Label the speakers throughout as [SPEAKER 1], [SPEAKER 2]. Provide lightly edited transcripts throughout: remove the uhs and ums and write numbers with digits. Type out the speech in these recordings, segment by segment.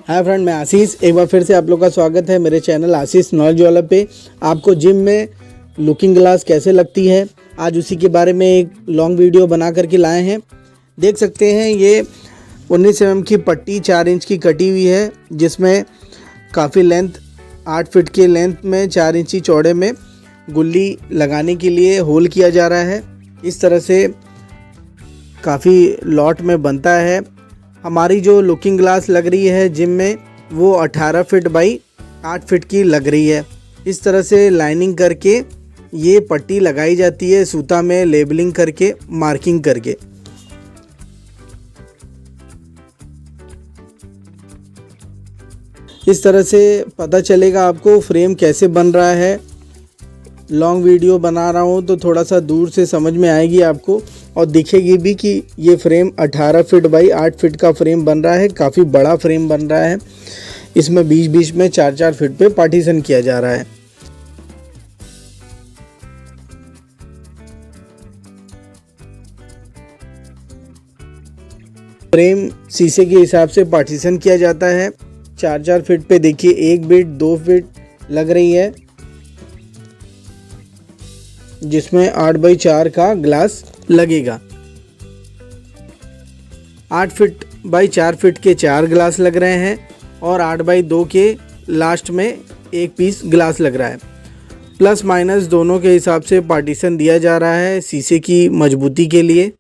[SPEAKER 1] Hi friend, मैं आशीष। एक बार फिर से आप लोग का स्वागत है मेरे चैनल आशीष नॉलेज वाला पे। आपको जिम में लुकिंग ग्लास कैसे लगती है, आज उसी के बारे में एक लॉन्ग वीडियो बना करके लाए हैं। देख सकते हैं ये 19 mm की पट्टी 4 इंच की कटी हुई है, जिसमें काफ़ी लेंथ 8 फीट के लेंथ में 4 इंची चौड़े में गुल्ली लगाने के लिए होल किया जा रहा है। इस तरह से काफ़ी लॉट में बनता है। हमारी जो लुकिंग ग्लास लग रही है जिम में वो 18 फीट बाई 8 फीट की लग रही है। इस तरह से लाइनिंग करके ये पट्टी लगाई जाती है, सूता में लेबलिंग करके, मार्किंग करके। इस तरह से पता चलेगा आपको फ्रेम कैसे बन रहा है। लॉन्ग वीडियो बना रहा हूँ तो थोड़ा सा दूर से समझ में आएगी आपको और दिखेगी भी कि ये फ्रेम 18 फीट बाई 8 फीट का फ्रेम बन रहा है। काफ़ी बड़ा फ्रेम बन रहा है। इसमें बीच बीच में 4-4 फीट पे पार्टीशन किया जा रहा है। फ्रेम शीशे के हिसाब से पार्टीशन किया जाता है। 4-4 फीट पे देखिए 1 फीट 2 फीट लग रही है, जिसमें 8 बाई 4 का ग्लास लगेगा। 8 फीट बाई 4 फीट के 4 ग्लास लग रहे हैं और 8 बाई 2 के लास्ट में एक पीस ग्लास लग रहा है। प्लस माइनस दोनों के हिसाब से पार्टीशन दिया जा रहा है शीशे की मजबूती के लिए।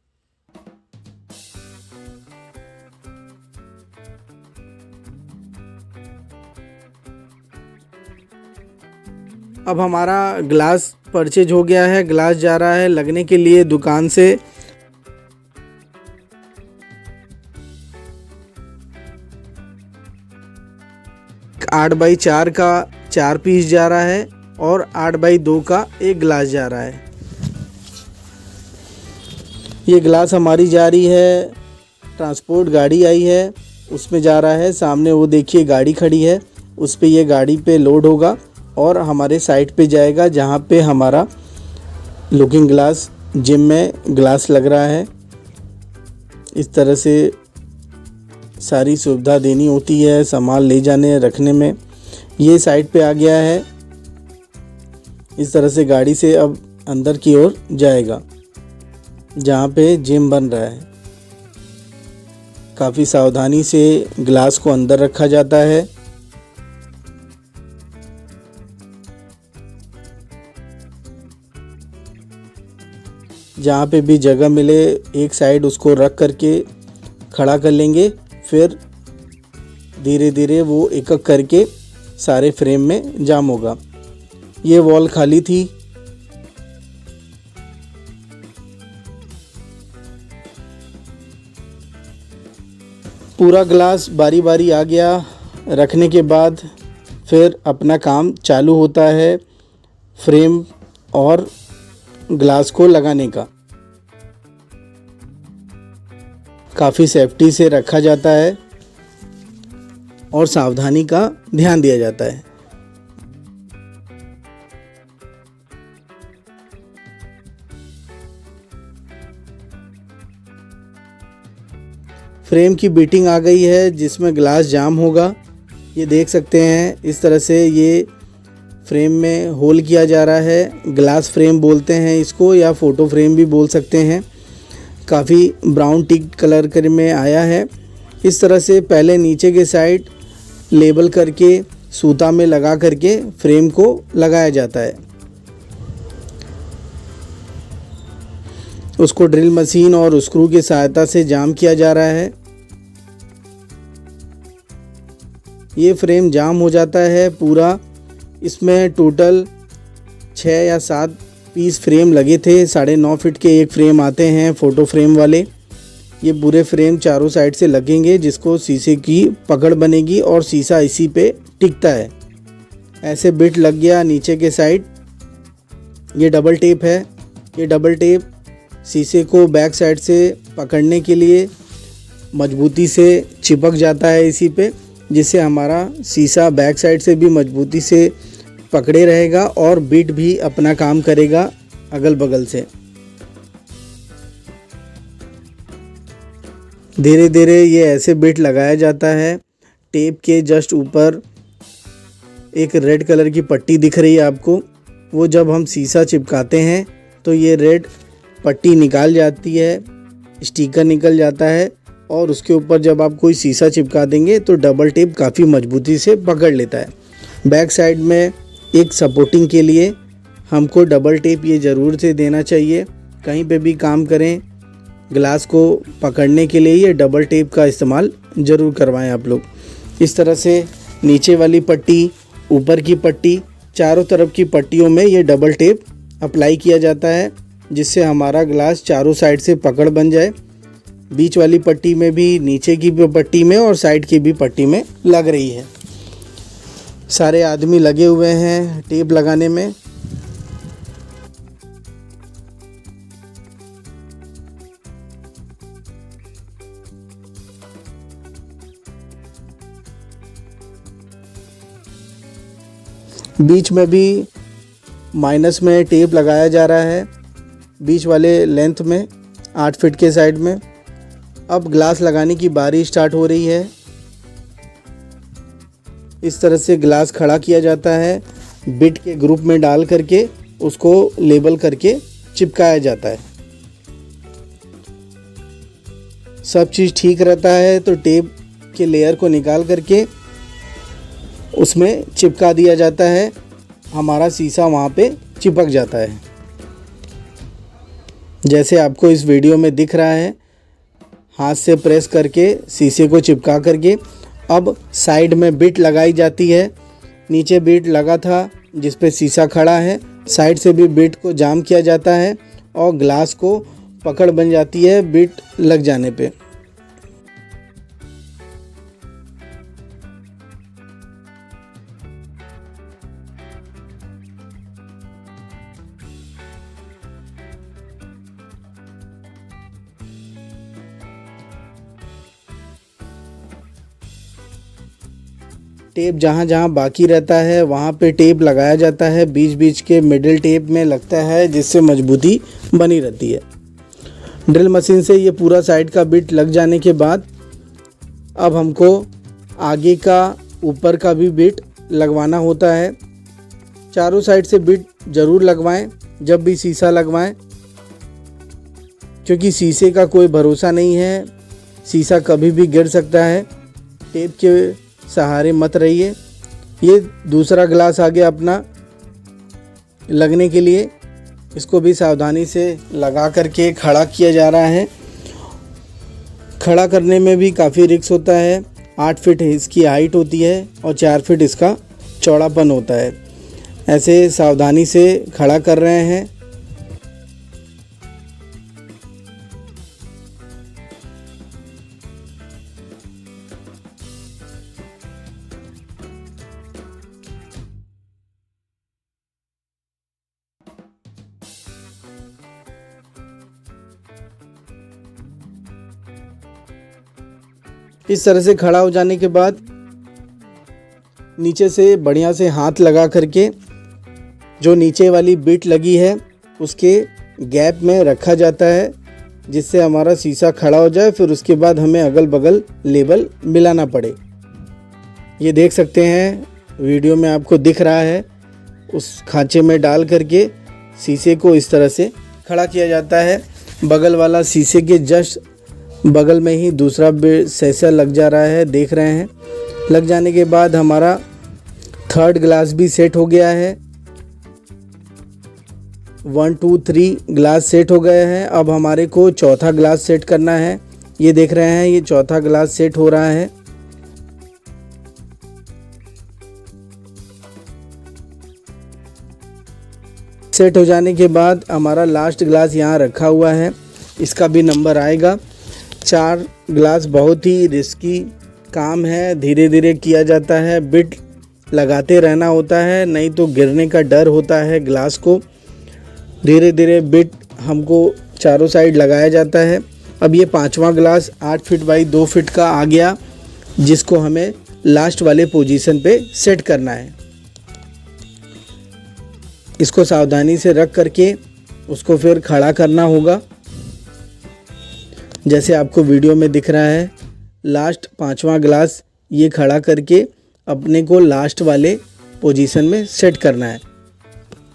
[SPEAKER 1] अब हमारा ग्लास परचेज हो गया है। ग्लास जा रहा है लगने के लिए दुकान से। आठ बाई 4 का 4 पीस जा रहा है और 8 बाई 2 का एक ग्लास जा रहा है। ये ग्लास हमारी जा रही है, ट्रांसपोर्ट गाड़ी आई है उसमें जा रहा है। सामने वो देखिए गाड़ी खड़ी है, उस पे ये गाड़ी पे लोड होगा और हमारे साइट पे जाएगा जहाँ पे हमारा लुकिंग ग्लास जिम में ग्लास लग रहा है। इस तरह से सारी सुविधा देनी होती है सामान ले जाने रखने में। ये साइट पे आ गया है। इस तरह से गाड़ी से अब अंदर की ओर जाएगा जहाँ पे जिम बन रहा है। काफ़ी सावधानी से ग्लास को अंदर रखा जाता है। जहाँ पे भी जगह मिले एक साइड उसको रख करके खड़ा कर लेंगे, फिर धीरे धीरे वो एक एक करके सारे फ्रेम में जाम होगा। ये वॉल खाली थी। पूरा ग्लास बारी बारी आ गया रखने के बाद फिर अपना काम चालू होता है फ्रेम और ग्लास को लगाने का। काफ़ी सेफ्टी से रखा जाता है और सावधानी का ध्यान दिया जाता है। फ्रेम की बीटिंग आ गई है जिसमें ग्लास जाम होगा। ये देख सकते हैं इस तरह से ये फ्रेम में होल किया जा रहा है। ग्लास फ्रेम बोलते हैं इसको या फ़ोटो फ्रेम भी बोल सकते हैं। काफ़ी ब्राउन टिक कलर कर में आया है। इस तरह से पहले नीचे के साइड लेबल करके सूता में लगा करके फ्रेम को लगाया जाता है। उसको ड्रिल मशीन और स्क्रू की सहायता से जाम किया जा रहा है। ये फ्रेम जाम हो जाता है पूरा। इसमें टोटल 6 या 7 पीस फ्रेम लगे थे। 9.5 फीट के एक फ्रेम आते हैं फ़ोटो फ्रेम वाले। ये पूरे फ्रेम चारों साइड से लगेंगे जिसको शीशे की पकड़ बनेगी और शीशा इसी पे टिकता है। ऐसे बिट लग गया नीचे के साइड। ये डबल टेप है। ये डबल टेप शीशे को बैक साइड से पकड़ने के लिए मजबूती से चिपक जाता है इसी पे, जिससे हमारा शीशा बैक साइड से भी मजबूती से पकड़े रहेगा और बिट भी अपना काम करेगा अगल बगल से। धीरे धीरे ये ऐसे बिट लगाया जाता है। टेप के जस्ट ऊपर एक रेड कलर की पट्टी दिख रही है आपको, वो जब हम शीशा चिपकाते हैं तो ये रेड पट्टी निकाल जाती है, स्टिकर निकल जाता है और उसके ऊपर जब आप कोई शीशा चिपका देंगे तो डबल टेप काफ़ी मजबूती से पकड़ लेता है। बैक साइड में एक सपोर्टिंग के लिए हमको डबल टेप ये ज़रूर से देना चाहिए। कहीं पे भी काम करें ग्लास को पकड़ने के लिए ये डबल टेप का इस्तेमाल ज़रूर करवाएं आप लोग। इस तरह से नीचे वाली पट्टी, ऊपर की पट्टी, चारों तरफ की पट्टियों में ये डबल टेप अप्लाई किया जाता है, जिससे हमारा ग्लास चारों साइड से पकड़ बन जाए। बीच वाली पट्टी में भी, नीचे की भी पट्टी में और साइड की भी पट्टी में लग रही है। सारे आदमी लगे हुए हैं टेप लगाने में। बीच में भी माइनस में टेप लगाया जा रहा है, बीच वाले लेंथ में 8 फीट के साइड में। अब ग्लास लगाने की बारी स्टार्ट हो रही है। इस तरह से ग्लास खड़ा किया जाता है, बिट के ग्रुप में डाल करके उसको लेबल करके चिपकाया जाता है। सब चीज़ ठीक रहता है तो टेप के लेयर को निकाल करके उसमें चिपका दिया जाता है, हमारा शीशा वहाँ पे चिपक जाता है। जैसे आपको इस वीडियो में दिख रहा है, हाथ से प्रेस करके शीशे को चिपका करके अब साइड में बिट लगाई जाती है। नीचे बिट लगा था जिस पे शीशा खड़ा है, साइड से भी बिट को जाम किया जाता है और ग्लास को पकड़ बन जाती है बिट लग जाने पे। टेप जहाँ जहाँ बाकी रहता है वहाँ पे टेप लगाया जाता है, बीच बीच के मिडिल टेप में लगता है, जिससे मजबूती बनी रहती है। ड्रिल मशीन से ये पूरा साइड का बिट लग जाने के बाद अब हमको आगे का, ऊपर का भी बिट लगवाना होता है। चारों साइड से बिट ज़रूर लगवाएं जब भी शीशा लगवाएं, क्योंकि शीशे का कोई भरोसा नहीं है, शीशा कभी भी गिर सकता है। टेप के सहारे मत रहिए। ये दूसरा ग्लास आ गया अपना लगने के लिए, इसको भी सावधानी से लगा करके खड़ा किया जा रहा है। खड़ा करने में भी काफ़ी रिस्क होता है। 8 फीट इसकी हाइट होती है और 4 फीट इसका चौड़ापन होता है। ऐसे सावधानी से खड़ा कर रहे हैं। इस तरह से खड़ा हो जाने के बाद नीचे से बढ़िया से हाथ लगा करके जो नीचे वाली बिट लगी है उसके गैप में रखा जाता है, जिससे हमारा शीशा खड़ा हो जाए। फिर उसके बाद हमें अगल बगल लेबल मिलाना पड़े। ये देख सकते हैं वीडियो में आपको दिख रहा है, उस खांचे में डाल करके शीशे को इस तरह से खड़ा किया जाता है। बगल वाला शीशे के जस्ट बगल में ही दूसरा शीशा लग जा रहा है, देख रहे हैं। लग जाने के बाद हमारा थर्ड ग्लास भी सेट हो गया है। 1 2 3 ग्लास सेट हो गए हैं। अब हमारे को चौथा ग्लास सेट करना है। ये देख रहे हैं, ये चौथा ग्लास सेट हो रहा है। सेट हो जाने के बाद हमारा लास्ट ग्लास यहाँ रखा हुआ है, इसका भी नंबर आएगा। 4 ग्लास बहुत ही रिस्की काम है, धीरे धीरे किया जाता है, बिट लगाते रहना होता है, नहीं तो गिरने का डर होता है ग्लास को। धीरे धीरे बिट हमको चारों साइड लगाया जाता है। अब ये 5वां ग्लास 8 फीट बाई 2 फीट का आ गया, जिसको हमें लास्ट वाले पोजीशन पे सेट करना है। इसको सावधानी से रख करके उसको फिर खड़ा करना होगा। जैसे आपको वीडियो में दिख रहा है, लास्ट 5वां ग्लास ये खड़ा करके अपने को लास्ट वाले पोजीशन में सेट करना है।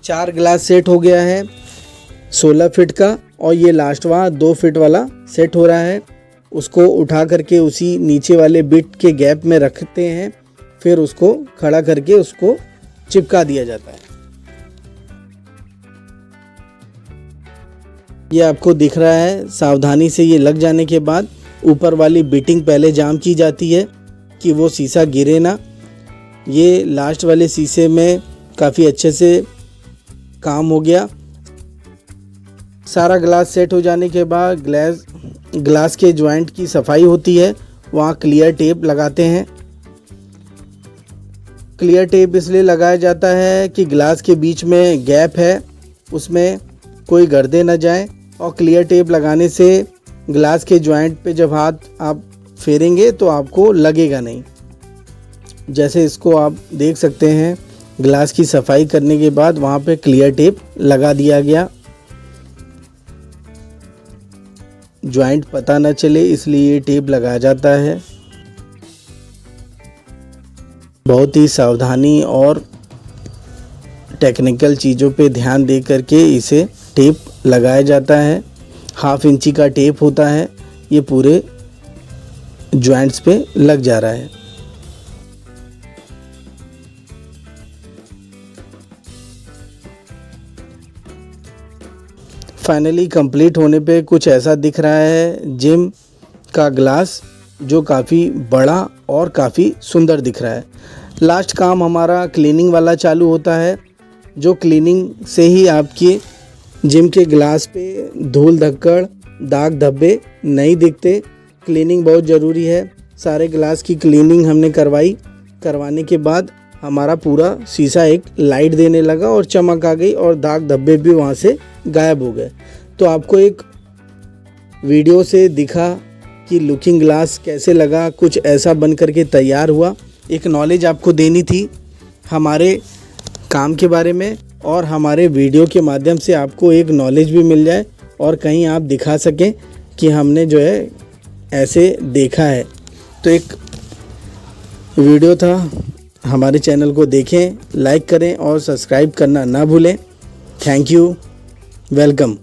[SPEAKER 1] 4 ग्लास सेट हो गया है 16 फीट का, और ये लास्ट वहाँ 2 फीट वाला सेट हो रहा है। उसको उठा करके उसी नीचे वाले बिट के गैप में रखते हैं, फिर उसको खड़ा करके उसको चिपका दिया जाता है। ये आपको दिख रहा है। सावधानी से ये लग जाने के बाद ऊपर वाली बिटिंग पहले जाम की जाती है कि वो शीशा गिरे ना। ये लास्ट वाले शीशे में काफ़ी अच्छे से काम हो गया। सारा ग्लास सेट हो जाने के बाद ग्लास के जॉइंट की सफाई होती है, वहाँ क्लियर टेप लगाते हैं। क्लियर टेप इसलिए लगाया जाता है कि ग्लास के बीच में गैप है, उसमें कोई गर्दे न जाए, और क्लियर टेप लगाने से ग्लास के जॉइंट पे जब हाथ आप फेरेंगे तो आपको लगेगा नहीं। जैसे इसको आप देख सकते हैं, ग्लास की सफाई करने के बाद वहाँ पे क्लियर टेप लगा दिया गया। जॉइंट पता न चले इसलिए ये टेप लगाया जाता है। बहुत ही सावधानी और टेक्निकल चीज़ों पे ध्यान दे करके इसे टेप लगाया जाता है। 1/2 इंची का टेप होता है, ये पूरे जॉइंट्स पे लग जा रहा है। फाइनली कंप्लीट होने पे कुछ ऐसा दिख रहा है जिम का ग्लास, जो काफ़ी बड़ा और काफ़ी सुंदर दिख रहा है। लास्ट काम हमारा क्लीनिंग वाला चालू होता है, जो क्लीनिंग से ही आपके जिम के ग्लास पे धूल धक्कड़ दाग धब्बे नहीं दिखते। क्लीनिंग बहुत ज़रूरी है। सारे ग्लास की क्लीनिंग हमने करवाने के बाद हमारा पूरा शीशा एक लाइट देने लगा और चमक आ गई, और दाग धब्बे भी वहाँ से गायब हो गए। तो आपको एक वीडियो से दिखा कि लुकिंग ग्लास कैसे लगा, कुछ ऐसा बन करके तैयार हुआ। एक नॉलेज आपको देनी थी हमारे काम के बारे में, और हमारे वीडियो के माध्यम से आपको एक नॉलेज भी मिल जाए और कहीं आप दिखा सकें कि हमने जो है ऐसे देखा है। तो एक वीडियो था, हमारे चैनल को देखें, लाइक करें और सब्सक्राइब करना ना भूलें। Thank you, welcome.